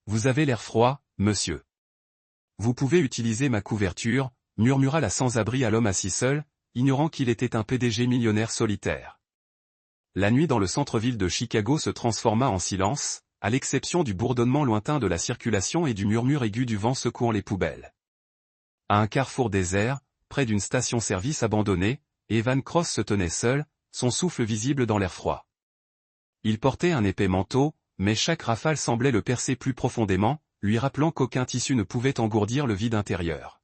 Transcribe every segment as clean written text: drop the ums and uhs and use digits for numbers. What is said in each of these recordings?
Vous avez l'air froid, monsieur. Vous pouvez utiliser ma couverture, murmura la sans-abri à l'homme assis seul, ignorant qu'il était un PDG millionnaire solitaire. La nuit dans le centre-ville de Chicago se transforma en silence, à l'exception du bourdonnement lointain de la circulation et du murmure aigu du vent secouant les poubelles. À un carrefour désert, près d'une station-service abandonnée, Evan Cross se tenait seul, son souffle visible dans l'air froid. Il portait un épais manteau, mais chaque rafale semblait le percer plus profondément, lui rappelant qu'aucun tissu ne pouvait engourdir le vide intérieur.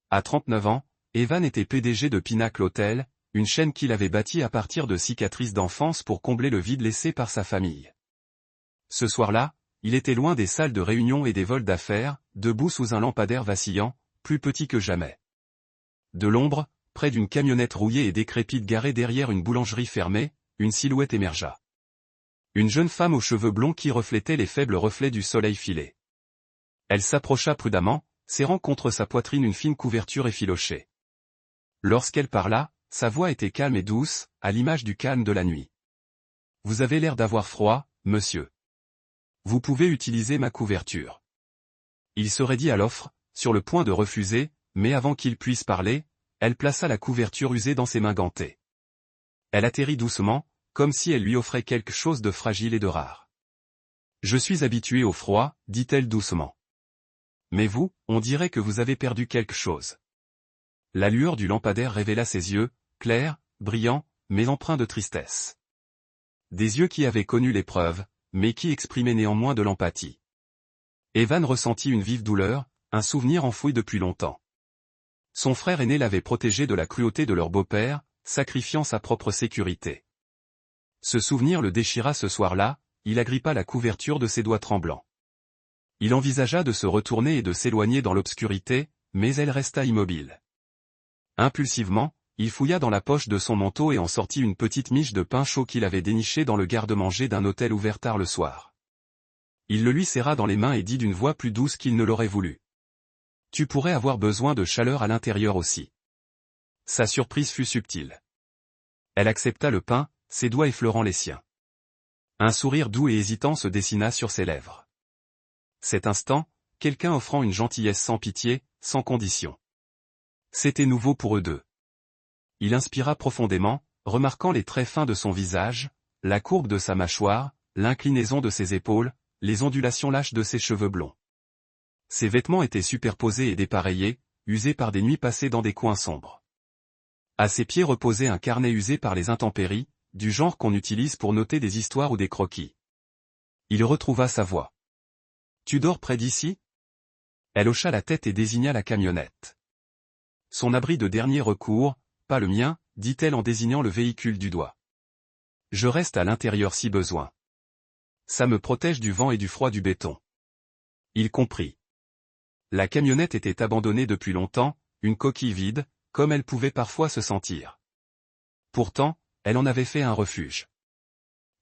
À 39 ans, Evan était PDG de Pinnacle Hotel, une chaîne qu'il avait bâtie à partir de cicatrices d'enfance pour combler le vide laissé par sa famille. Ce soir-là, il était loin des salles de réunion et des vols d'affaires, debout sous un lampadaire vacillant, plus petit que jamais. De l'ombre, près d'une camionnette rouillée et décrépite garée derrière une boulangerie fermée, une silhouette émergea. Une jeune femme aux cheveux blonds qui reflétait les faibles reflets du soleil filé. Elle s'approcha prudemment, serrant contre sa poitrine une fine couverture effilochée. Lorsqu'elle parla, sa voix était calme et douce, à l'image du calme de la nuit. « Vous avez l'air d'avoir froid, monsieur. Vous pouvez utiliser ma couverture. » Il se raidit à l'offre, sur le point de refuser, mais avant qu'il puisse parler, elle plaça la couverture usée dans ses mains gantées. Elle atterrit doucement, comme si elle lui offrait quelque chose de fragile et de rare. « Je suis habituée au froid, dit-elle doucement. Mais vous, on dirait que vous avez perdu quelque chose. » La lueur du lampadaire révéla ses yeux, clairs, brillants, mais empreints de tristesse. Des yeux qui avaient connu l'épreuve, mais qui exprimaient néanmoins de l'empathie. Evan ressentit une vive douleur, un souvenir enfoui depuis longtemps. Son frère aîné l'avait protégé de la cruauté de leur beau-père, sacrifiant sa propre sécurité. Ce souvenir le déchira ce soir-là, il agrippa la couverture de ses doigts tremblants. Il envisagea de se retourner et de s'éloigner dans l'obscurité, mais elle resta immobile. Impulsivement, il fouilla dans la poche de son manteau et en sortit une petite miche de pain chaud qu'il avait dénichée dans le garde-manger d'un hôtel ouvert tard le soir. Il le lui serra dans les mains et dit d'une voix plus douce qu'il ne l'aurait voulu. « Tu pourrais avoir besoin de chaleur à l'intérieur aussi. » Sa surprise fut subtile. Elle accepta le pain, ses doigts effleurant les siens. Un sourire doux et hésitant se dessina sur ses lèvres. Cet instant, quelqu'un offrant une gentillesse sans pitié, sans condition. C'était nouveau pour eux deux. Il inspira profondément, remarquant les traits fins de son visage, la courbe de sa mâchoire, l'inclinaison de ses épaules, les ondulations lâches de ses cheveux blonds. Ses vêtements étaient superposés et dépareillés, usés par des nuits passées dans des coins sombres. À ses pieds reposait un carnet usé par les intempéries, du genre qu'on utilise pour noter des histoires ou des croquis. Il retrouva sa voix. « Tu dors près d'ici ?» Elle hocha la tête et désigna la camionnette. « Son abri de dernier recours, pas le mien, » dit-elle en désignant le véhicule du doigt. « Je reste à l'intérieur si besoin. Ça me protège du vent et du froid du béton. » Il comprit. La camionnette était abandonnée depuis longtemps, une coquille vide, comme elle pouvait parfois se sentir. Pourtant, elle en avait fait un refuge.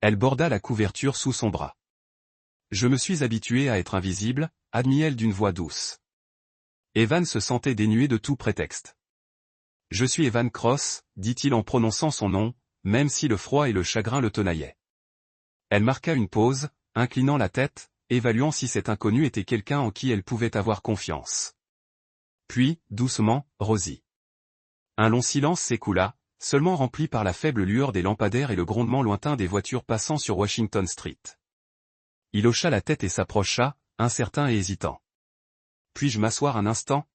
Elle borda la couverture sous son bras. « Je me suis habituée à être invisible, » admit-elle d'une voix douce. Evan se sentait dénué de tout prétexte. « Je suis Evan Cross, » dit-il en prononçant son nom, même si le froid et le chagrin le tenaillaient. Elle marqua une pause, inclinant la tête, évaluant si cet inconnu était quelqu'un en qui elle pouvait avoir confiance. Puis, doucement, Rosie. Un long silence s'écoula, seulement rempli par la faible lueur des lampadaires et le grondement lointain des voitures passant sur Washington Street. Il hocha la tête et s'approcha, incertain et hésitant. « Puis-je m'asseoir un instant ?»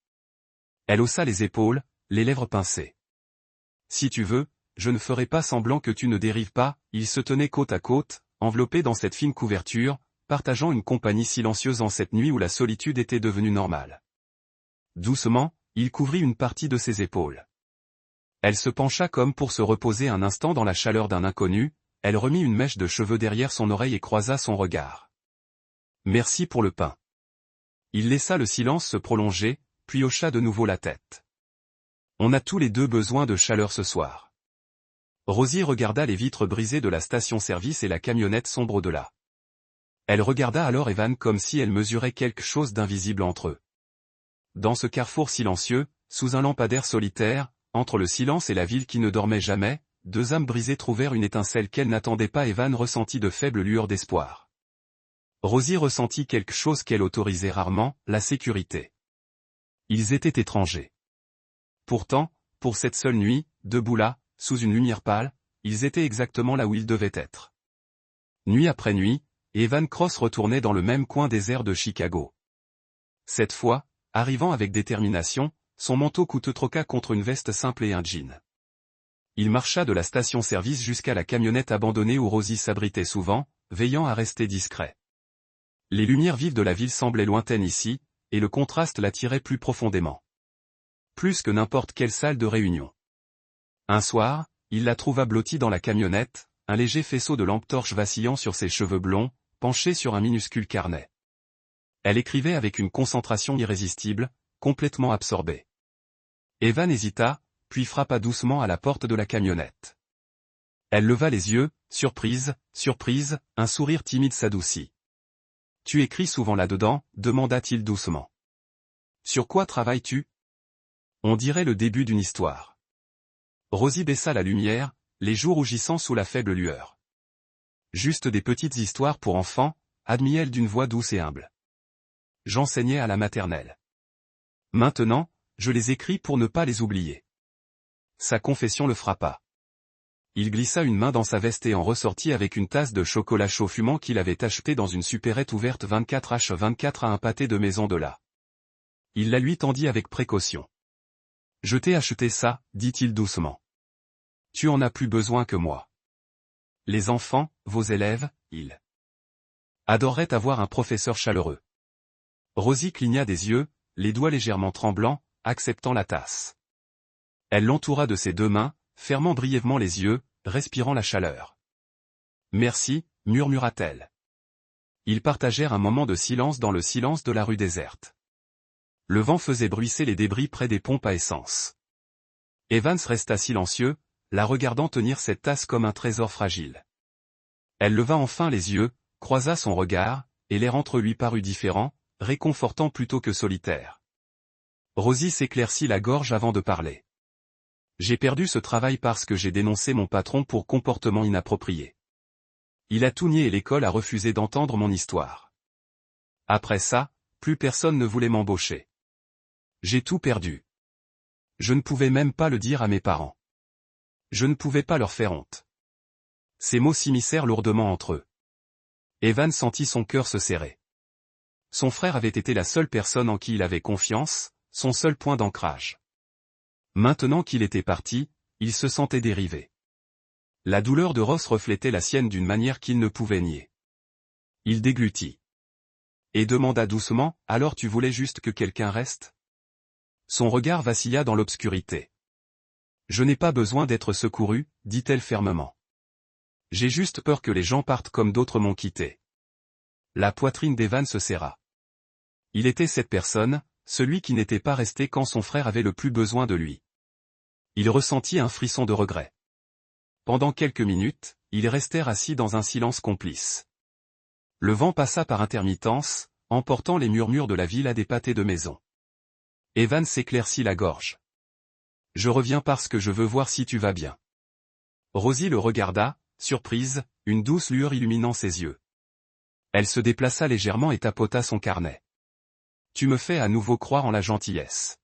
Elle haussa les épaules, les lèvres pincées. « Si tu veux, je ne ferai pas semblant que tu ne dérives pas. » Ils se tenaient côte à côte, enveloppés dans cette fine couverture, partageant une compagnie silencieuse en cette nuit où la solitude était devenue normale. Doucement, il couvrit une partie de ses épaules. Elle se pencha comme pour se reposer un instant dans la chaleur d'un inconnu, elle remit une mèche de cheveux derrière son oreille et croisa son regard. « Merci pour le pain. » Il laissa le silence se prolonger, puis hocha de nouveau la tête. « On a tous les deux besoin de chaleur ce soir. » Rosie regarda les vitres brisées de la station-service et la camionnette sombre au-delà. Elle regarda alors Evan comme si elle mesurait quelque chose d'invisible entre eux. Dans ce carrefour silencieux, sous un lampadaire solitaire, entre le silence et la ville qui ne dormait jamais, deux âmes brisées trouvèrent une étincelle qu'elles n'attendaient pas. Evan ressentit de faibles lueurs d'espoir. Rosie ressentit quelque chose qu'elle autorisait rarement, la sécurité. Ils étaient étrangers. Pourtant, pour cette seule nuit, debout là, sous une lumière pâle, ils étaient exactement là où ils devaient être. Nuit après nuit, Evan Cross retournait dans le même coin désert de Chicago. Cette fois, arrivant avec détermination, son manteau coûteux troqua contre une veste simple et un jean. Il marcha de la station-service jusqu'à la camionnette abandonnée où Rosie s'abritait souvent, veillant à rester discret. Les lumières vives de la ville semblaient lointaines ici, et le contraste l'attirait plus profondément. Plus que n'importe quelle salle de réunion. Un soir, il la trouva blottie dans la camionnette, un léger faisceau de lampe torche vacillant sur ses cheveux blonds, penché sur un minuscule carnet. Elle écrivait avec une concentration irrésistible, complètement absorbée. Evan hésita, puis frappa doucement à la porte de la camionnette. Elle leva les yeux, surprise, un sourire timide s'adoucit. « Tu écris souvent là-dedans » demanda-t-il doucement. « Sur quoi travailles-tu » On dirait le début d'une histoire. Rosie baissa la lumière, les joues rougissant sous la faible lueur. « Juste des petites histoires pour enfants » admit-elle d'une voix douce et humble. « J'enseignais à la maternelle. Maintenant, je les écris pour ne pas les oublier. » Sa confession le frappa. Il glissa une main dans sa veste et en ressortit avec une tasse de chocolat chaud fumant qu'il avait achetée dans une supérette ouverte 24h24 à un pâté de maison de là. Il la lui tendit avec précaution. « Je t'ai acheté ça, dit-il doucement. Tu en as plus besoin que moi. Les enfants, vos élèves, ils adoreraient avoir un professeur chaleureux. » Rosie cligna des yeux, les doigts légèrement tremblants, acceptant la tasse. Elle l'entoura de ses deux mains, fermant brièvement les yeux, respirant la chaleur. « Merci, murmura-t-elle. Ils partagèrent un moment de silence dans le silence de la rue déserte. Le vent faisait bruisser les débris près des pompes à essence. Evans resta silencieux, la regardant tenir cette tasse comme un trésor fragile. Elle leva enfin les yeux, croisa son regard, et l'air entre eux lui parut différent, réconfortant plutôt que solitaire. Rosie s'éclaircit la gorge avant de parler. « J'ai perdu ce travail parce que j'ai dénoncé mon patron pour comportement inapproprié. Il a tout nié et l'école a refusé d'entendre mon histoire. Après ça, plus personne ne voulait m'embaucher. J'ai tout perdu. Je ne pouvais même pas le dire à mes parents. Je ne pouvais pas leur faire honte. » Ces mots s'immiscèrent lourdement entre eux. Evan sentit son cœur se serrer. Son frère avait été la seule personne en qui il avait confiance, son seul point d'ancrage. Maintenant qu'il était parti, il se sentait dérivé. La douleur de Ross reflétait la sienne d'une manière qu'il ne pouvait nier. Il déglutit. Et demanda doucement, « Alors tu voulais juste que quelqu'un reste ?» Son regard vacilla dans l'obscurité. « Je n'ai pas besoin d'être secouru, dit-elle fermement. J'ai juste peur que les gens partent comme d'autres m'ont quitté. » La poitrine d'Evan se serra. Il était cette personne, celui qui n'était pas resté quand son frère avait le plus besoin de lui. Il ressentit un frisson de regret. Pendant quelques minutes, ils restèrent assis dans un silence complice. Le vent passa par intermittence, emportant les murmures de la ville à des pâtés de maison. Evan s'éclaircit la gorge. « Je reviens parce que je veux voir si tu vas bien. » Rosie le regarda, surprise, une douce lueur illuminant ses yeux. Elle se déplaça légèrement et tapota son carnet. « Tu me fais à nouveau croire en la gentillesse.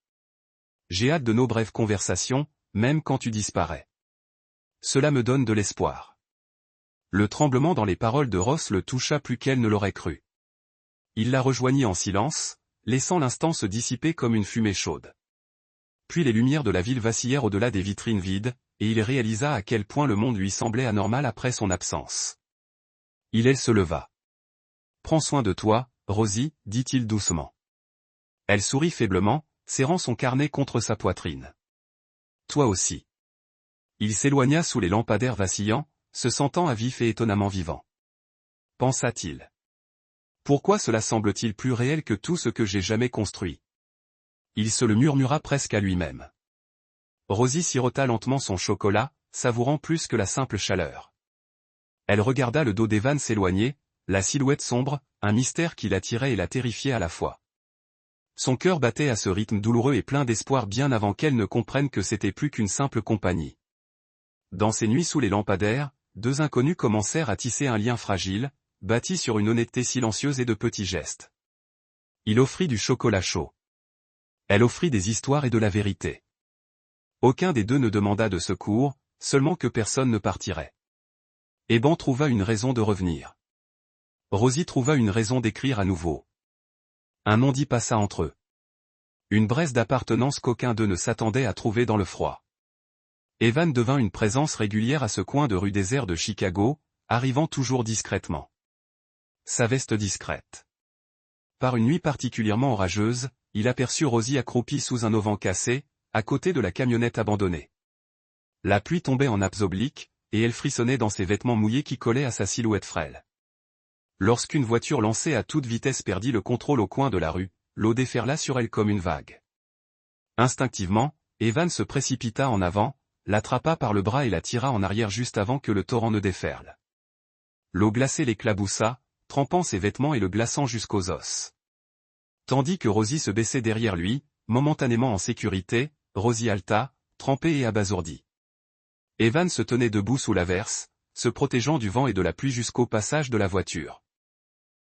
J'ai hâte de nos brèves conversations, même quand tu disparais. Cela me donne de l'espoir. » Le tremblement dans les paroles de Ross le toucha plus qu'elle ne l'aurait cru. Il la rejoignit en silence, laissant l'instant se dissiper comme une fumée chaude. Puis les lumières de la ville vacillèrent au-delà des vitrines vides, et il réalisa à quel point le monde lui semblait anormal après son absence. Elle se leva. « Prends soin de toi, Rosie, dit-il doucement. » Elle sourit faiblement, serrant son carnet contre sa poitrine. « Toi aussi. » Il s'éloigna sous les lampadaires vacillants, se sentant à vif et étonnamment vivant. Pensa-t-il. Pourquoi cela semble-t-il plus réel que tout ce que j'ai jamais construit? Il se le murmura presque à lui-même. Rosie sirota lentement son chocolat, savourant plus que la simple chaleur. Elle regarda le dos d'Evan s'éloigner, la silhouette sombre, un mystère qui l'attirait et la terrifiait à la fois. Son cœur battait à ce rythme douloureux et plein d'espoir bien avant qu'elle ne comprenne que c'était plus qu'une simple compagnie. Dans ces nuits sous les lampadaires, deux inconnus commencèrent à tisser un lien fragile, bâti sur une honnêteté silencieuse et de petits gestes. Il offrit du chocolat chaud. Elle offrit des histoires et de la vérité. Aucun des deux ne demanda de secours, seulement que personne ne partirait. Eban trouva une raison de revenir. Rosie trouva une raison d'écrire à nouveau. Un non-dit passa entre eux. Une braise d'appartenance qu'aucun d'eux ne s'attendait à trouver dans le froid. Evan devint une présence régulière à ce coin de rue désert de Chicago, arrivant toujours discrètement. Sa veste discrète. Par une nuit particulièrement orageuse, il aperçut Rosie accroupie sous un auvent cassé, à côté de la camionnette abandonnée. La pluie tombait en nappes obliques, et elle frissonnait dans ses vêtements mouillés qui collaient à sa silhouette frêle. Lorsqu'une voiture lancée à toute vitesse perdit le contrôle au coin de la rue, l'eau déferla sur elle comme une vague. Instinctivement, Evan se précipita en avant, l'attrapa par le bras et la tira en arrière juste avant que le torrent ne déferle. L'eau glacée l'éclaboussa, trempant ses vêtements et le glaçant jusqu'aux os. Tandis que Rosie se baissait derrière lui, momentanément en sécurité, Rosie halta, trempée et abasourdie. Evan se tenait debout sous l'averse, se protégeant du vent et de la pluie jusqu'au passage de la voiture.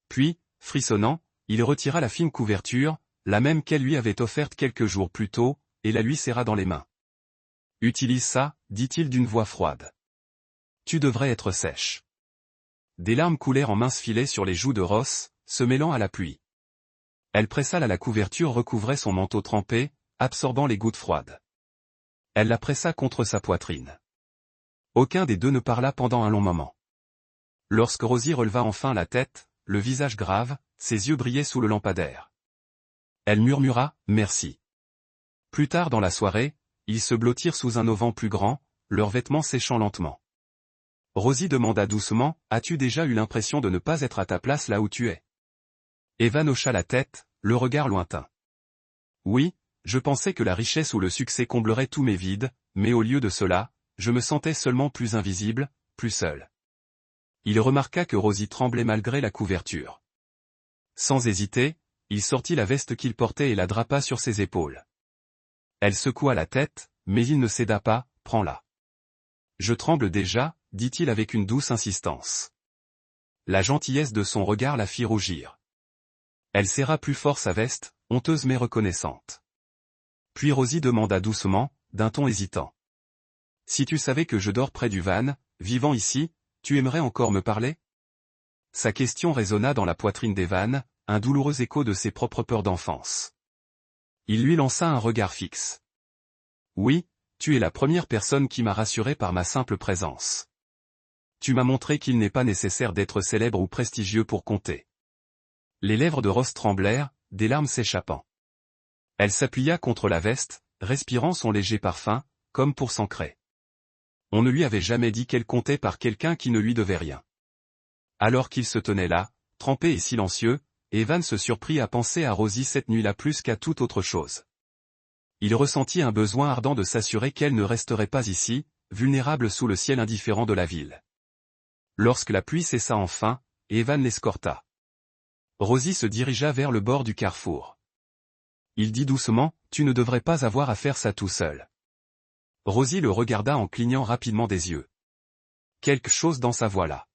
Puis, frissonnant, il retira la fine couverture, la même qu'elle lui avait offerte quelques jours plus tôt, et la lui serra dans les mains. « Utilise ça, dit-il d'une voix froide. Tu devrais être sèche. » Des larmes coulèrent en minces filets sur les joues de Ross, se mêlant à la pluie. Elle pressa la couverture recouvrait son manteau trempé, absorbant les gouttes froides. Elle la pressa contre sa poitrine. Aucun des deux ne parla pendant un long moment. Lorsque Rosie releva enfin la tête, le visage grave, ses yeux brillaient sous le lampadaire. Elle murmura « Merci ». Plus tard dans la soirée, ils se blottirent sous un auvent plus grand, leurs vêtements séchant lentement. Rosie demanda doucement « As-tu déjà eu l'impression de ne pas être à ta place là où tu es ?» Evan hocha la tête, le regard lointain. « Oui, je pensais que la richesse ou le succès comblerait tous mes vides, mais au lieu de cela, je me sentais seulement plus invisible, plus seul. » Il remarqua que Rosie tremblait malgré la couverture. Sans hésiter, il sortit la veste qu'il portait et la drapa sur ses épaules. Elle secoua la tête, mais il ne céda pas, « Prends-la. »« Je tremble déjà, » dit-il avec une douce insistance. La gentillesse de son regard la fit rougir. Elle serra plus fort sa veste, honteuse mais reconnaissante. Puis Rosie demanda doucement, d'un ton hésitant. « Si tu savais que je dors près du van, vivant ici, tu aimerais encore me parler ?» Sa question résonna dans la poitrine d'Evan, un douloureux écho de ses propres peurs d'enfance. Il lui lança un regard fixe. « Oui, tu es la première personne qui m'a rassuré par ma simple présence. Tu m'as montré qu'il n'est pas nécessaire d'être célèbre ou prestigieux pour compter. » Les lèvres de Ross tremblèrent, des larmes s'échappant. Elle s'appuya contre la veste, respirant son léger parfum, comme pour s'ancrer. On ne lui avait jamais dit qu'elle comptait par quelqu'un qui ne lui devait rien. Alors qu'il se tenait là, trempé et silencieux, Evan se surprit à penser à Rosie cette nuit-là plus qu'à toute autre chose. Il ressentit un besoin ardent de s'assurer qu'elle ne resterait pas ici, vulnérable sous le ciel indifférent de la ville. Lorsque la pluie cessa enfin, Evan l'escorta. Rosie se dirigea vers le bord du carrefour. Il dit doucement, « Tu ne devrais pas avoir à faire ça tout seul. » Rosie le regarda en clignant rapidement des yeux. Quelque chose dans sa voix là.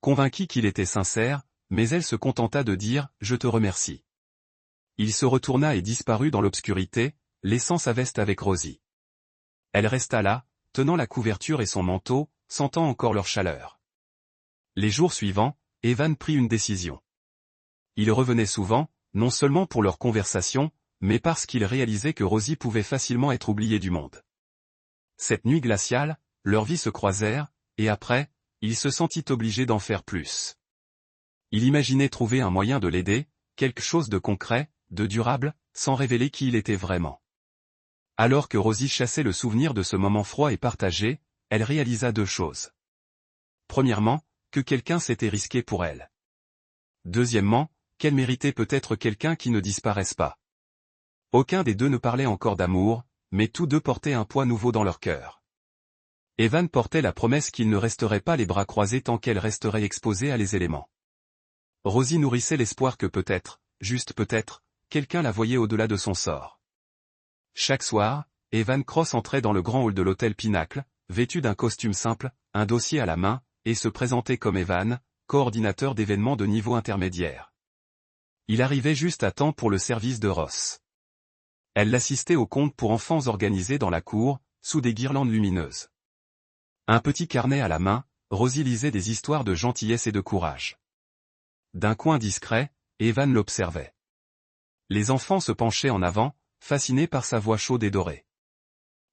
Convaincue qu'il était sincère, mais elle se contenta de dire « Je te remercie ». Il se retourna et disparut dans l'obscurité, laissant sa veste avec Rosie. Elle resta là, tenant la couverture et son manteau, sentant encore leur chaleur. Les jours suivants, Evan prit une décision. Il revenait souvent, non seulement pour leur conversation, mais parce qu'il réalisait que Rosie pouvait facilement être oubliée du monde. Cette nuit glaciale, leurs vies se croisèrent, et après, il se sentit obligé d'en faire plus. Il imaginait trouver un moyen de l'aider, quelque chose de concret, de durable, sans révéler qui il était vraiment. Alors que Rosie chassait le souvenir de ce moment froid et partagé, elle réalisa deux choses. Premièrement, que quelqu'un s'était risqué pour elle. Deuxièmement, qu'elle méritait peut-être quelqu'un qui ne disparaisse pas. Aucun des deux ne parlait encore d'amour, mais tous deux portaient un poids nouveau dans leur cœur. Evan portait la promesse qu'il ne resterait pas les bras croisés tant qu'elle resterait exposée à les éléments. Rosie nourrissait l'espoir que peut-être, juste peut-être, quelqu'un la voyait au-delà de son sort. Chaque soir, Evan Cross entrait dans le grand hall de l'hôtel Pinacle, vêtu d'un costume simple, un dossier à la main, et se présentait comme Evan, coordinateur d'événements de niveau intermédiaire. Il arrivait juste à temps pour le service de Ross. Elle l'assistait au conte pour enfants organisé dans la cour, sous des guirlandes lumineuses. Un petit carnet à la main, Rosie lisait des histoires de gentillesse et de courage. D'un coin discret, Evan l'observait. Les enfants se penchaient en avant, fascinés par sa voix chaude et dorée.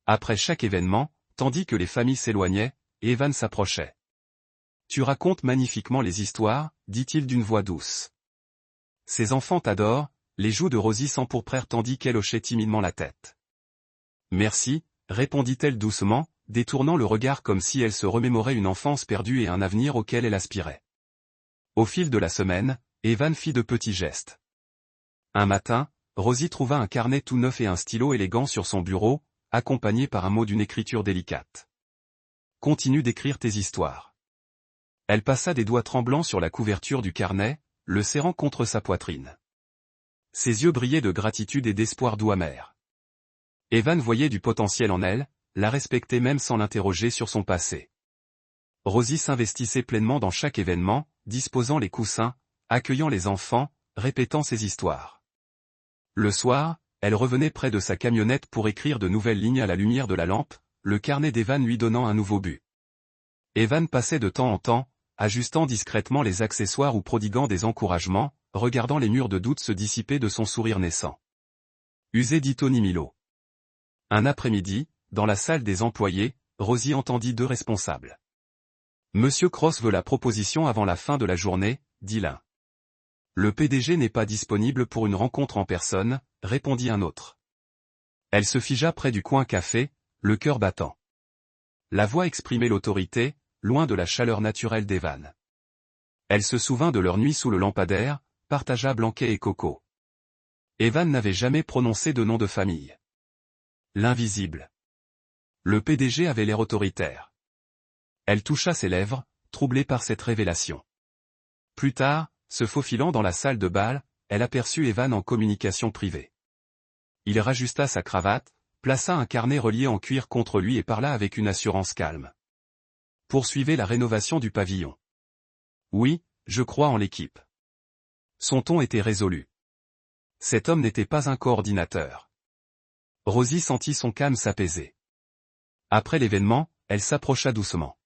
Après chaque événement, tandis que les familles s'éloignaient, Evan s'approchait. « Tu racontes magnifiquement les histoires, dit-il d'une voix douce. Ces enfants t'adorent. » Les joues de Rosie s'empourprèrent tandis qu'elle hochait timidement la tête. « Merci, » répondit-elle doucement, détournant le regard comme si elle se remémorait une enfance perdue et un avenir auquel elle aspirait. Au fil de la semaine, Evan fit de petits gestes. Un matin, Rosie trouva un carnet tout neuf et un stylo élégant sur son bureau, accompagné par un mot d'une écriture délicate. « Continue d'écrire tes histoires. » Elle passa des doigts tremblants sur la couverture du carnet, le serrant contre sa poitrine. Ses yeux brillaient de gratitude et d'espoir doux amer. Evan voyait du potentiel en elle, la respectait même sans l'interroger sur son passé. Rosie s'investissait pleinement dans chaque événement, disposant les coussins, accueillant les enfants, répétant ses histoires. Le soir, elle revenait près de sa camionnette pour écrire de nouvelles lignes à la lumière de la lampe, le carnet d'Evan lui donnant un nouveau but. Evan passait de temps en temps, ajustant discrètement les accessoires ou prodiguant des encouragements, regardant les murs de doute se dissiper de son sourire naissant. Usé dit Tony Milo. Un après-midi, dans la salle des employés, Rosie entendit deux responsables. « Monsieur Cross veut la proposition avant la fin de la journée, » dit l'un. « Le PDG n'est pas disponible pour une rencontre en personne, » répondit un autre. Elle se figea près du coin café, le cœur battant. La voix exprimait l'autorité, loin de la chaleur naturelle d'Evan. Elle se souvint de leur nuit sous le lampadaire, partagea Blanquet et Coco. Evan n'avait jamais prononcé de nom de famille. L'invisible. Le PDG avait l'air autoritaire. Elle toucha ses lèvres, troublée par cette révélation. Plus tard, se faufilant dans la salle de bal, elle aperçut Evan en communication privée. Il rajusta sa cravate, plaça un carnet relié en cuir contre lui et parla avec une assurance calme. Poursuivez la rénovation du pavillon. Oui, je crois en l'équipe. Son ton était résolu. Cet homme n'était pas un coordinateur. Rosie sentit son calme s'apaiser. Après l'événement, elle s'approcha doucement.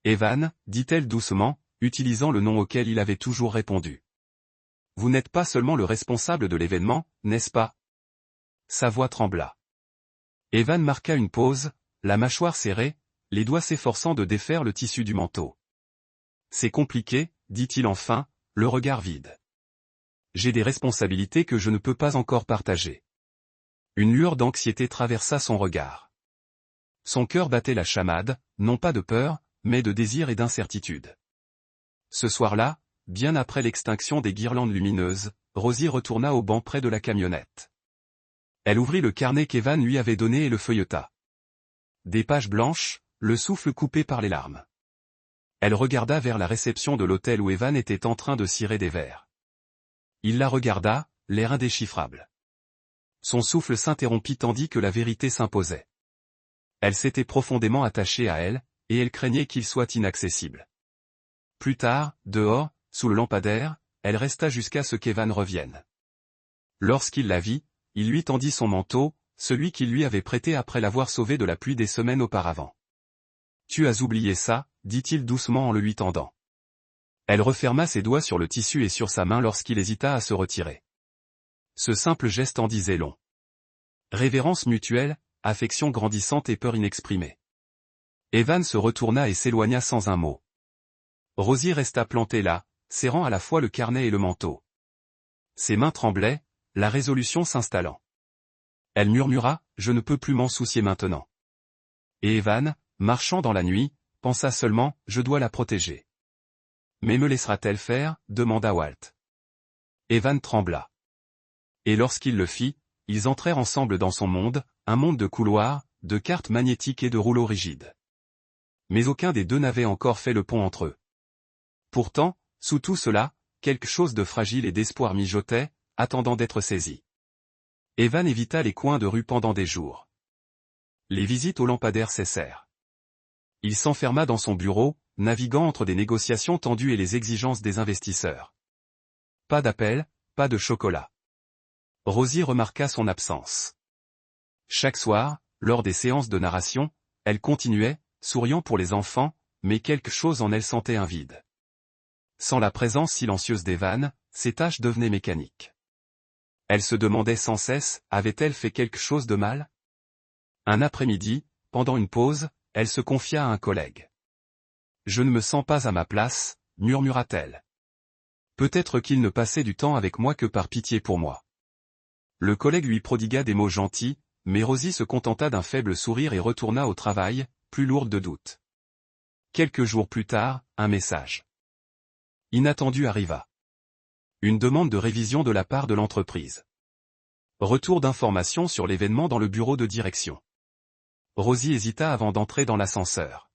Evan, dit-elle doucement, utilisant le nom auquel il avait toujours répondu. Vous n'êtes pas seulement le responsable de l'événement, n'est-ce pas? Sa voix trembla. Evan marqua une pause, la mâchoire serrée, les doigts s'efforçant de défaire le tissu du manteau. C'est compliqué, dit-il enfin, le regard vide. J'ai des responsabilités que je ne peux pas encore partager. Une lueur d'anxiété traversa son regard. Son cœur battait la chamade, non pas de peur, mais de désir et d'incertitude. Ce soir-là, bien après l'extinction des guirlandes lumineuses, Rosie retourna au banc près de la camionnette. Elle ouvrit le carnet qu'Evan lui avait donné et le feuilleta. Des pages blanches, le souffle coupé par les larmes. Elle regarda vers la réception de l'hôtel où Evan était en train de cirer des verres. Il la regarda, l'air indéchiffrable. Son souffle s'interrompit tandis que la vérité s'imposait. Elle s'était profondément attachée à elle, et elle craignait qu'il soit inaccessible. Plus tard, dehors, sous le lampadaire, elle resta jusqu'à ce qu'Evan revienne. Lorsqu'il la vit, il lui tendit son manteau, celui qu'il lui avait prêté après l'avoir sauvé de la pluie des semaines auparavant. « Tu as oublié ça » dit-il doucement en le lui tendant. Elle referma ses doigts sur le tissu et sur sa main lorsqu'il hésita à se retirer. Ce simple geste en disait long. Révérence mutuelle, affection grandissante et peur inexprimée. Evan se retourna et s'éloigna sans un mot. Rosie resta plantée là, serrant à la fois le carnet et le manteau. Ses mains tremblaient, la résolution s'installant. Elle murmura, « Je ne peux plus m'en soucier maintenant. » Et Evan, marchant dans la nuit, pensa seulement, « Je dois la protéger. » Mais me laissera-t-elle faire? Demanda Walt. Evan trembla. Et lorsqu'il le fit, ils entrèrent ensemble dans son monde, un monde de couloirs, de cartes magnétiques et de rouleaux rigides. Mais aucun des deux n'avait encore fait le pont entre eux. Pourtant, sous tout cela, quelque chose de fragile et d'espoir mijotait, attendant d'être saisi. Evan évita les coins de rue pendant des jours. Les visites au lampadaire cessèrent. Il s'enferma dans son bureau, naviguant entre des négociations tendues et les exigences des investisseurs. Pas d'appel, pas de chocolat. Rosie remarqua son absence. Chaque soir, lors des séances de narration, elle continuait, souriant pour les enfants, mais quelque chose en elle sentait un vide. Sans la présence silencieuse d'Evan, ses tâches devenaient mécaniques. Elle se demandait sans cesse, avait-elle fait quelque chose de mal? Un après-midi, pendant une pause, elle se confia à un collègue. « Je ne me sens pas à ma place », murmura-t-elle. Peut-être qu'il ne passait du temps avec moi que par pitié pour moi. Le collègue lui prodigua des mots gentils, mais Rosie se contenta d'un faible sourire et retourna au travail, plus lourde de doutes. Quelques jours plus tard, un message inattendu arriva. Une demande de révision de la part de l'entreprise. Retour d'informations sur l'événement dans le bureau de direction. Rosie hésita avant d'entrer dans l'ascenseur.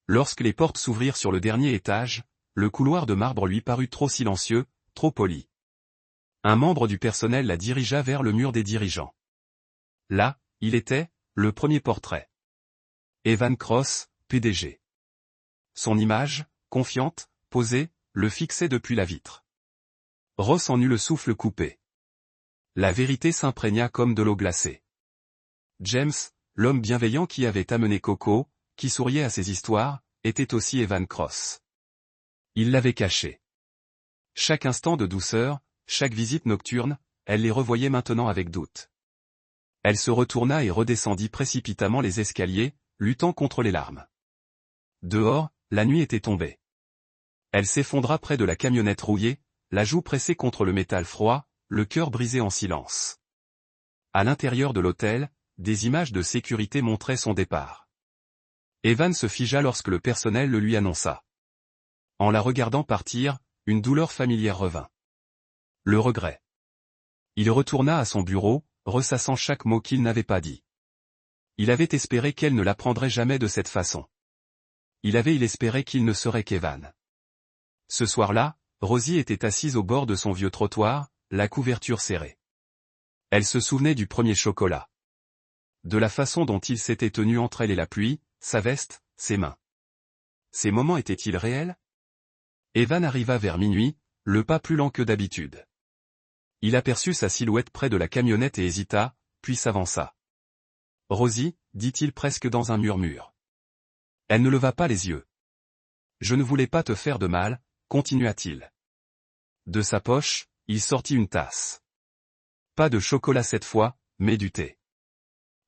Lorsque les portes s'ouvrirent sur le dernier étage, le couloir de marbre lui parut trop silencieux, trop poli. Un membre du personnel la dirigea vers le mur des dirigeants. Là, il était, le premier portrait. Evan Cross, PDG. Son image, confiante, posée, le fixait depuis la vitre. Ross en eut le souffle coupé. La vérité s'imprégna comme de l'eau glacée. James, l'homme bienveillant qui avait amené Coco, qui souriait à ses histoires, était aussi Evan Cross. Il l'avait caché. Chaque instant de douceur, chaque visite nocturne, elle les revoyait maintenant avec doute. Elle se retourna et redescendit précipitamment les escaliers, luttant contre les larmes. Dehors, la nuit était tombée. Elle s'effondra près de la camionnette rouillée, la joue pressée contre le métal froid, le cœur brisé en silence. À l'intérieur de l'hôtel, des images de sécurité montraient son départ. Evan se figea lorsque le personnel le lui annonça. En la regardant partir, une douleur familière revint. Le regret. Il retourna à son bureau, ressassant chaque mot qu'il n'avait pas dit. Il avait espéré qu'elle ne l'apprendrait jamais de cette façon. Il espérait qu'il ne serait qu'Evan. Ce soir-là, Rosie était assise au bord de son vieux trottoir, la couverture serrée. Elle se souvenait du premier chocolat. De la façon dont il s'était tenu entre elle et la pluie, sa veste, ses mains. Ces moments étaient-ils réels? Evan arriva vers minuit, le pas plus lent que d'habitude. Il aperçut sa silhouette près de la camionnette et hésita, puis s'avança. « Rosie », dit-il presque dans un murmure. Elle ne leva pas les yeux. « Je ne voulais pas te faire de mal », continua-t-il. De sa poche, il sortit une tasse. Pas de chocolat cette fois, mais du thé.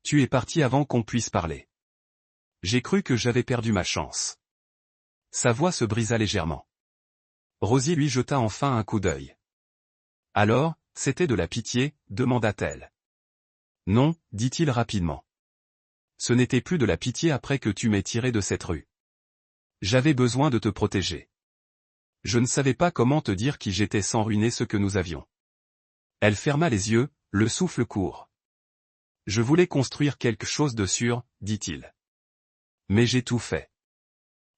Tu es parti avant qu'on puisse parler. J'ai cru que j'avais perdu ma chance. Sa voix se brisa légèrement. Rosie lui jeta enfin un coup d'œil. Alors, c'était de la pitié, demanda-t-elle. Non, dit-il rapidement. Ce n'était plus de la pitié après que tu m'aies tiré de cette rue. J'avais besoin de te protéger. Je ne savais pas comment te dire qui j'étais sans ruiner ce que nous avions. Elle ferma les yeux, le souffle court. Je voulais construire quelque chose de sûr, dit-il. Mais j'ai tout fait.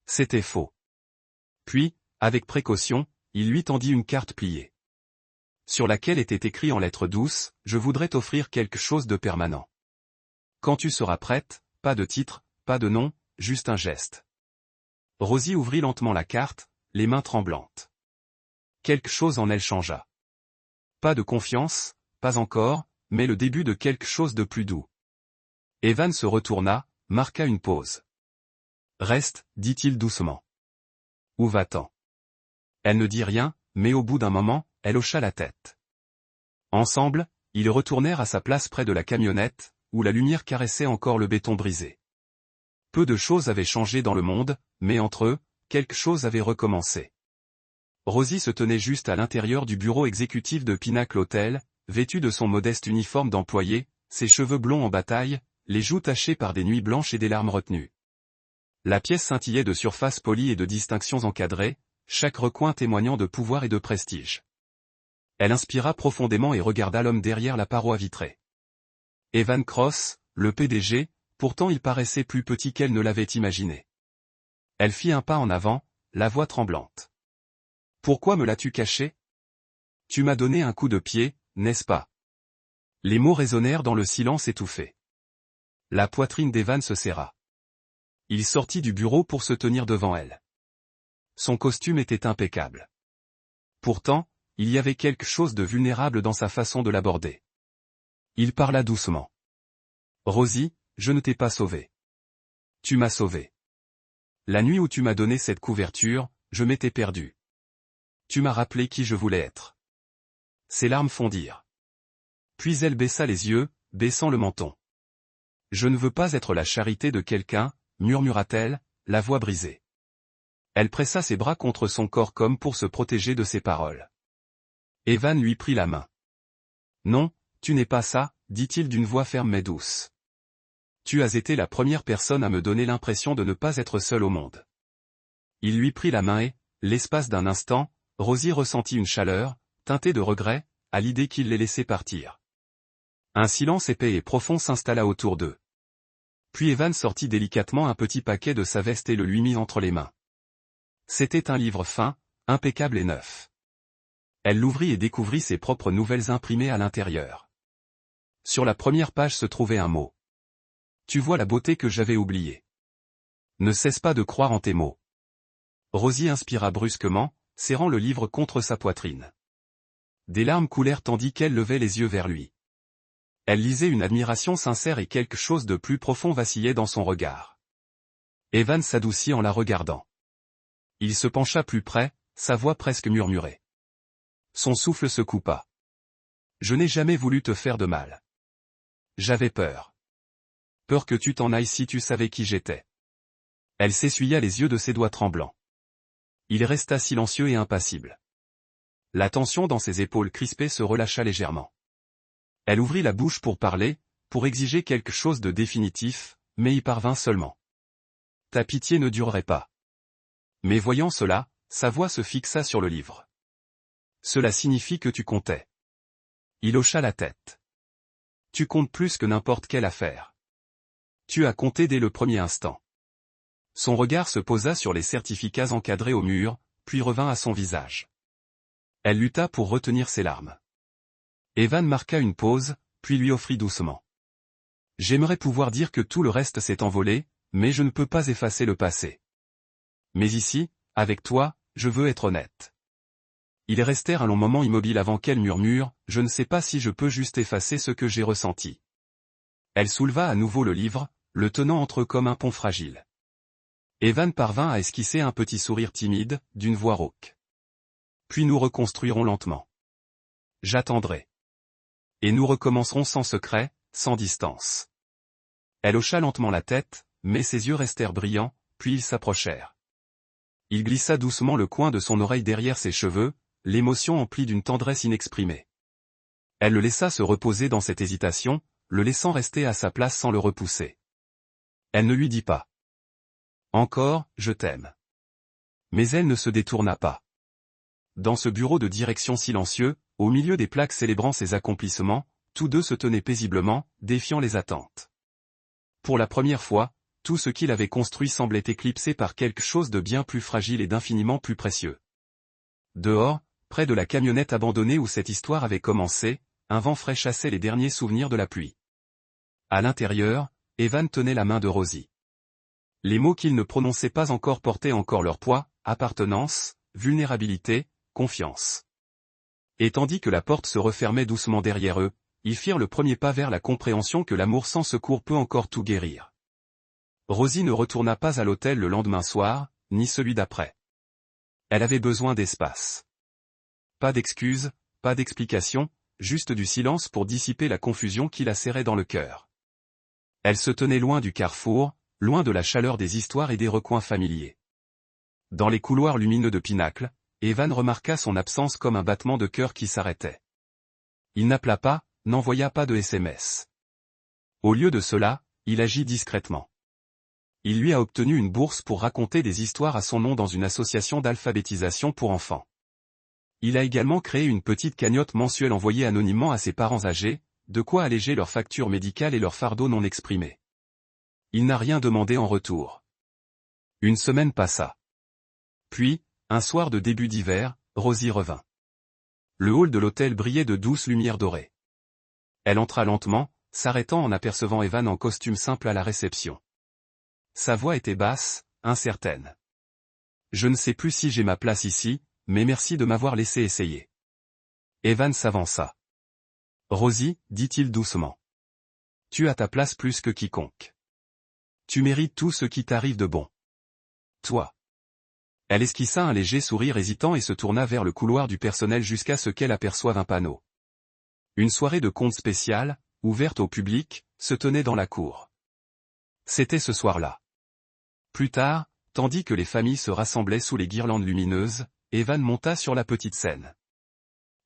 C'était faux. Puis, avec précaution, il lui tendit une carte pliée. Sur laquelle était écrit en lettres douces, « Je voudrais t'offrir quelque chose de permanent. Quand tu seras prête, pas de titre, pas de nom, juste un geste. » Rosie ouvrit lentement la carte, les mains tremblantes. Quelque chose en elle changea. Pas de confiance, pas encore, mais le début de quelque chose de plus doux. Evan se retourna, marqua une pause. « Reste, dit-il doucement. Où va-t-on » Elle ne dit rien, mais au bout d'un moment, elle hocha la tête. Ensemble, ils retournèrent à sa place près de la camionnette, où la lumière caressait encore le béton brisé. Peu de choses avaient changé dans le monde, mais entre eux, quelque chose avait recommencé. Rosie se tenait juste à l'intérieur du bureau exécutif de Pinnacle Hotel, vêtue de son modeste uniforme d'employé, ses cheveux blonds en bataille, les joues tachées par des nuits blanches et des larmes retenues. La pièce scintillait de surfaces polies et de distinctions encadrées, chaque recoin témoignant de pouvoir et de prestige. Elle inspira profondément et regarda l'homme derrière la paroi vitrée. Evan Cross, le PDG, pourtant il paraissait plus petit qu'elle ne l'avait imaginé. Elle fit un pas en avant, la voix tremblante. « Pourquoi me l'as-tu caché ? Tu m'as donné un coup de pied, n'est-ce pas ?» Les mots résonnèrent dans le silence étouffé. La poitrine d'Evan se serra. Il sortit du bureau pour se tenir devant elle. Son costume était impeccable. Pourtant, il y avait quelque chose de vulnérable dans sa façon de l'aborder. Il parla doucement. « Rosie, je ne t'ai pas sauvée. Tu m'as sauvée. La nuit où tu m'as donné cette couverture, je m'étais perdu. Tu m'as rappelé qui je voulais être. » Ses larmes fondirent. Puis elle baissa les yeux, baissant le menton. « Je ne veux pas être la charité de quelqu'un, murmura-t-elle, la voix brisée. Elle pressa ses bras contre son corps comme pour se protéger de ses paroles. Evan lui prit la main. « Non, tu n'es pas ça, dit-il d'une voix ferme mais douce. Tu as été la première personne à me donner l'impression de ne pas être seule au monde. » Il lui prit la main et, l'espace d'un instant, Rosie ressentit une chaleur, teintée de regret, à l'idée qu'il les laissait partir. Un silence épais et profond s'installa autour d'eux. Puis Evan sortit délicatement un petit paquet de sa veste et le lui mit entre les mains. C'était un livre fin, impeccable et neuf. Elle l'ouvrit et découvrit ses propres nouvelles imprimées à l'intérieur. Sur la première page se trouvait un mot. « Tu vois la beauté que j'avais oubliée. Ne cesse pas de croire en tes mots. » Rosie inspira brusquement, serrant le livre contre sa poitrine. Des larmes coulèrent tandis qu'elle levait les yeux vers lui. Elle lisait une admiration sincère et quelque chose de plus profond vacillait dans son regard. Evan s'adoucit en la regardant. Il se pencha plus près, sa voix presque murmurée. Son souffle se coupa. « Je n'ai jamais voulu te faire de mal. J'avais peur. Peur que tu t'en ailles si tu savais qui j'étais. » Elle s'essuya les yeux de ses doigts tremblants. Il resta silencieux et impassible. La tension dans ses épaules crispées se relâcha légèrement. Elle ouvrit la bouche pour parler, pour exiger quelque chose de définitif, mais y parvint seulement. « Ta pitié ne durerait pas. » Mais voyant cela, sa voix se fixa sur le livre. « Cela signifie que tu comptais. » Il hocha la tête. « Tu comptes plus que n'importe quelle affaire. Tu as compté dès le premier instant. » Son regard se posa sur les certificats encadrés au mur, puis revint à son visage. Elle lutta pour retenir ses larmes. Evan marqua une pause, puis lui offrit doucement. « J'aimerais pouvoir dire que tout le reste s'est envolé, mais je ne peux pas effacer le passé. Mais ici, avec toi, je veux être honnête. » Ils restèrent un long moment immobiles avant qu'elle murmure, « Je ne sais pas si je peux juste effacer ce que j'ai ressenti. » Elle souleva à nouveau le livre, le tenant entre eux comme un pont fragile. Evan parvint à esquisser un petit sourire timide, d'une voix rauque. « Puis nous reconstruirons lentement. J'attendrai. Et nous recommencerons sans secret, sans distance. » Elle hocha lentement la tête, mais ses yeux restèrent brillants, puis ils s'approchèrent. Il glissa doucement le coin de son oreille derrière ses cheveux, l'émotion emplie d'une tendresse inexprimée. Elle le laissa se reposer dans cette hésitation, le laissant rester à sa place sans le repousser. Elle ne lui dit pas. Encore, je t'aime. Mais elle ne se détourna pas. Dans ce bureau de direction silencieux, au milieu des plaques célébrant ses accomplissements, tous deux se tenaient paisiblement, défiant les attentes. Pour la première fois, tout ce qu'il avait construit semblait éclipsé par quelque chose de bien plus fragile et d'infiniment plus précieux. Dehors, près de la camionnette abandonnée où cette histoire avait commencé, un vent frais chassait les derniers souvenirs de la pluie. À l'intérieur, Evan tenait la main de Rosie. Les mots qu'il ne prononçait pas encore portaient encore leur poids, appartenance, vulnérabilité, confiance. Et tandis que la porte se refermait doucement derrière eux, ils firent le premier pas vers la compréhension que l'amour sans secours peut encore tout guérir. Rosie ne retourna pas à l'hôtel le lendemain soir, ni celui d'après. Elle avait besoin d'espace. Pas d'excuses, pas d'explications, juste du silence pour dissiper la confusion qui la serrait dans le cœur. Elle se tenait loin du carrefour, loin de la chaleur des histoires et des recoins familiers. Dans les couloirs lumineux de Pinacle, Evan remarqua son absence comme un battement de cœur qui s'arrêtait. Il n'appela pas, n'envoya pas de SMS. Au lieu de cela, il agit discrètement. Il lui a obtenu une bourse pour raconter des histoires à son nom dans une association d'alphabétisation pour enfants. Il a également créé une petite cagnotte mensuelle envoyée anonymement à ses parents âgés, de quoi alléger leurs factures médicales et leurs fardeaux non exprimés. Il n'a rien demandé en retour. Une semaine passa. Puis, un soir de début d'hiver, Rosie revint. Le hall de l'hôtel brillait de douces lumières dorées. Elle entra lentement, s'arrêtant en apercevant Evan en costume simple à la réception. Sa voix était basse, incertaine. Je ne sais plus si j'ai ma place ici, mais merci de m'avoir laissé essayer. Evan s'avança. Rosie, dit-il doucement. Tu as ta place plus que quiconque. Tu mérites tout ce qui t'arrive de bon. Toi. Elle esquissa un léger sourire hésitant et se tourna vers le couloir du personnel jusqu'à ce qu'elle aperçoive un panneau. Une soirée de conte spéciale, ouverte au public, se tenait dans la cour. C'était ce soir-là. Plus tard, tandis que les familles se rassemblaient sous les guirlandes lumineuses, Evan monta sur la petite scène.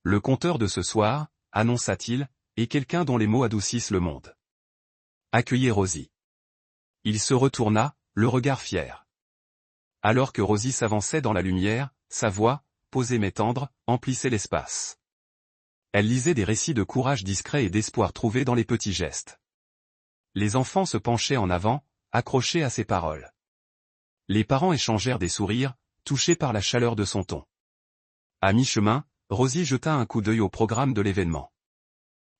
Le conteur de ce soir, annonça-t-il, est quelqu'un dont les mots adoucissent le monde. Accueillez Rosie. Il se retourna, le regard fier. Alors que Rosie s'avançait dans la lumière, sa voix, posée mais tendre, emplissait l'espace. Elle lisait des récits de courage discret et d'espoir trouvés dans les petits gestes. Les enfants se penchaient en avant, accrochés à ses paroles. Les parents échangèrent des sourires, touchés par la chaleur de son ton. À mi-chemin, Rosie jeta un coup d'œil au programme de l'événement.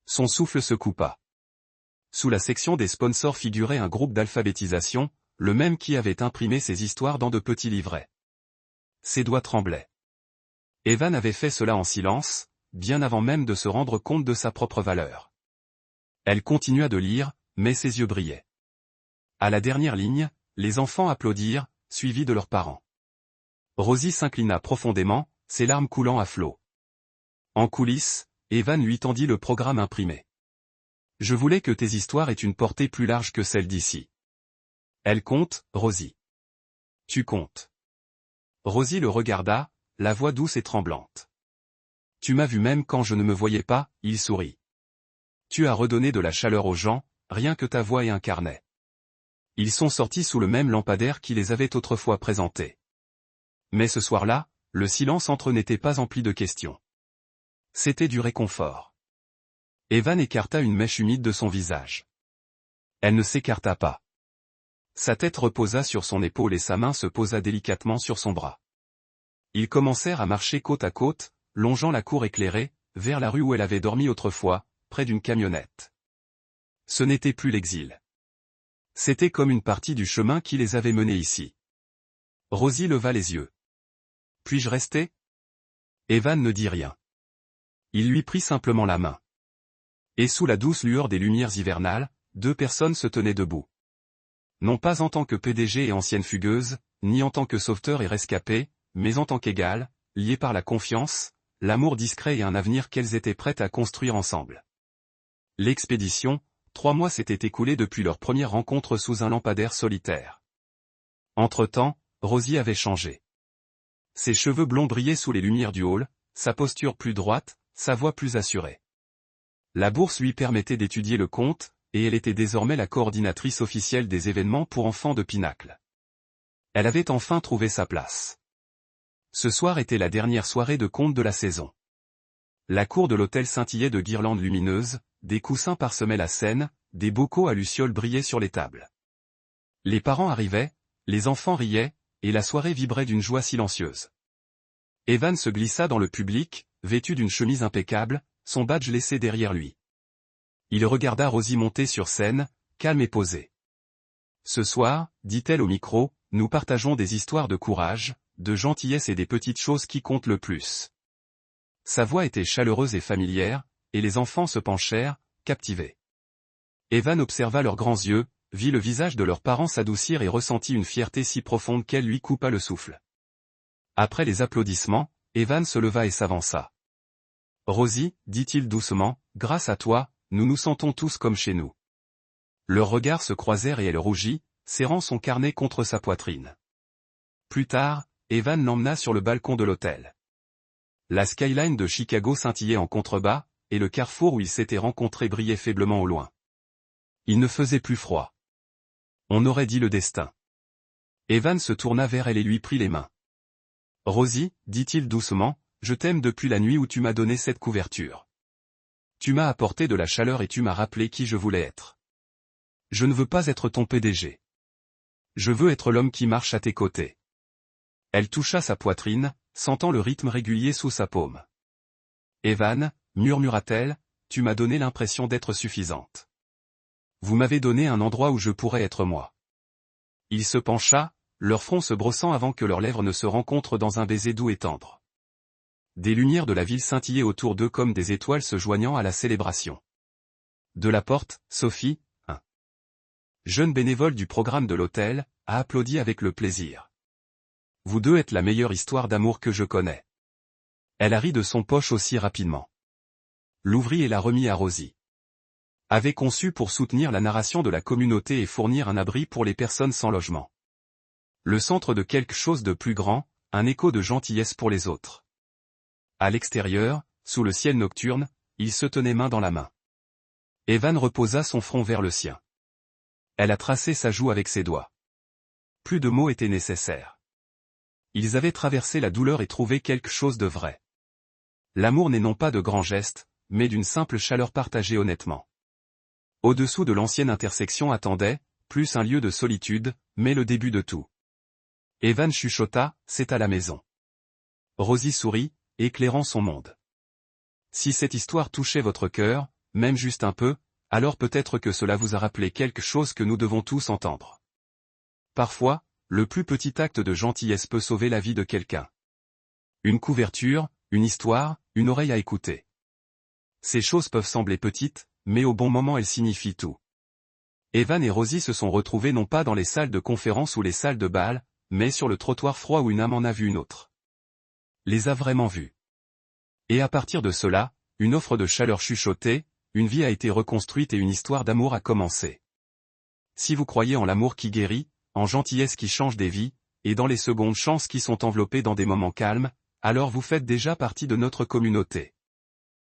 Son souffle se coupa. Sous la section des sponsors figurait un groupe d'alphabétisation, le même qui avait imprimé ses histoires dans de petits livrets. Ses doigts tremblaient. Evan avait fait cela en silence, bien avant même de se rendre compte de sa propre valeur. Elle continua de lire, mais ses yeux brillaient. À la dernière ligne, les enfants applaudirent, suivis de leurs parents. Rosie s'inclina profondément, ses larmes coulant à flots. En coulisses, Evan lui tendit le programme imprimé. Je voulais que tes histoires aient une portée plus large que celle d'ici. Elle compte, Rosie. Tu comptes. Rosie le regarda, la voix douce et tremblante. Tu m'as vu même quand je ne me voyais pas, il sourit. Tu as redonné de la chaleur aux gens, rien que ta voix et un carnet. Ils sont sortis sous le même lampadaire qui les avait autrefois présentés. Mais ce soir-là, le silence entre eux n'était pas empli de questions. C'était du réconfort. Evan écarta une mèche humide de son visage. Elle ne s'écarta pas. Sa tête reposa sur son épaule et sa main se posa délicatement sur son bras. Ils commencèrent à marcher côte à côte, longeant la cour éclairée, vers la rue où elle avait dormi autrefois, près d'une camionnette. Ce n'était plus l'exil. C'était comme une partie du chemin qui les avait menés ici. Rosie leva les yeux. Puis-je rester? Evan ne dit rien. Il lui prit simplement la main. Et sous la douce lueur des lumières hivernales, deux personnes se tenaient debout. Non pas en tant que PDG et ancienne fugueuse, ni en tant que sauveteur et rescapé, mais en tant qu'égales, liées par la confiance, l'amour discret et un avenir qu'elles étaient prêtes à construire ensemble. L'expédition, 3 mois s'étaient écoulés depuis leur première rencontre sous un lampadaire solitaire. Entre-temps, Rosie avait changé. Ses cheveux blonds brillaient sous les lumières du hall, sa posture plus droite, sa voix plus assurée. La bourse lui permettait d'étudier le conte, et elle était désormais la coordinatrice officielle des événements pour enfants de Pinacle. Elle avait enfin trouvé sa place. Ce soir était la dernière soirée de conte de la saison. La cour de l'hôtel scintillait de guirlandes lumineuses, des coussins parsemaient la scène, des bocaux à lucioles brillaient sur les tables. Les parents arrivaient, les enfants riaient, et la soirée vibrait d'une joie silencieuse. Evan se glissa dans le public, vêtu d'une chemise impeccable, son badge laissé derrière lui. Il regarda Rosie monter sur scène, calme et posée. Ce soir, dit-elle au micro, nous partageons des histoires de courage, de gentillesse et des petites choses qui comptent le plus. Sa voix était chaleureuse et familière, et les enfants se penchèrent, captivés. Evan observa leurs grands yeux, vit le visage de leurs parents s'adoucir et ressentit une fierté si profonde qu'elle lui coupa le souffle. Après les applaudissements, Evan se leva et s'avança. Rosie, dit-il doucement, grâce à toi, nous nous sentons tous comme chez nous. Leurs regards se croisèrent et elle rougit, serrant son carnet contre sa poitrine. Plus tard, Evan l'emmena sur le balcon de l'hôtel. La skyline de Chicago scintillait en contrebas, et le carrefour où ils s'étaient rencontrés brillait faiblement au loin. Il ne faisait plus froid. On aurait dit le destin. Evan se tourna vers elle et lui prit les mains. Rosie, dit-il doucement, je t'aime depuis la nuit où tu m'as donné cette couverture. Tu m'as apporté de la chaleur et tu m'as rappelé qui je voulais être. Je ne veux pas être ton PDG. Je veux être l'homme qui marche à tes côtés. Elle toucha sa poitrine, sentant le rythme régulier sous sa paume. Evan, murmura-t-elle, tu m'as donné l'impression d'être suffisante. Vous m'avez donné un endroit où je pourrais être moi. Il se pencha, leur front se brossant avant que leurs lèvres ne se rencontrent dans un baiser doux et tendre. Des lumières de la ville scintillaient autour d'eux comme des étoiles se joignant à la célébration. De la porte, Sophie, un jeune bénévole du programme de l'hôtel, a applaudi avec le plaisir. Vous deux êtes la meilleure histoire d'amour que je connais. Elle a ri de son poche aussi rapidement. L'ouvrit et la remit à Rosie. Avait conçu pour soutenir la narration de la communauté et fournir un abri pour les personnes sans logement. Le centre de quelque chose de plus grand, un écho de gentillesse pour les autres. À l'extérieur, sous le ciel nocturne, ils se tenaient main dans la main. Evan reposa son front vers le sien. Elle a tracé sa joue avec ses doigts. Plus de mots étaient nécessaires. Ils avaient traversé la douleur et trouvé quelque chose de vrai. L'amour n'est non pas de grands gestes, mais d'une simple chaleur partagée honnêtement. Au-dessous de l'ancienne intersection attendait, plus un lieu de solitude, mais le début de tout. Evan chuchota, c'est à la maison. Rosie sourit, éclairant son monde. Si cette histoire touchait votre cœur, même juste un peu, alors peut-être que cela vous a rappelé quelque chose que nous devons tous entendre. Parfois, le plus petit acte de gentillesse peut sauver la vie de quelqu'un. Une couverture, une histoire, une oreille à écouter. Ces choses peuvent sembler petites, mais au bon moment elles signifient tout. Evan et Rosie se sont retrouvés non pas dans les salles de conférence ou les salles de bal, mais sur le trottoir froid où une âme en a vu une autre. Les a vraiment vus. Et à partir de cela, une offre de chaleur chuchotée, une vie a été reconstruite et une histoire d'amour a commencé. Si vous croyez en l'amour qui guérit, en gentillesse qui change des vies, et dans les secondes chances qui sont enveloppées dans des moments calmes, alors vous faites déjà partie de notre communauté.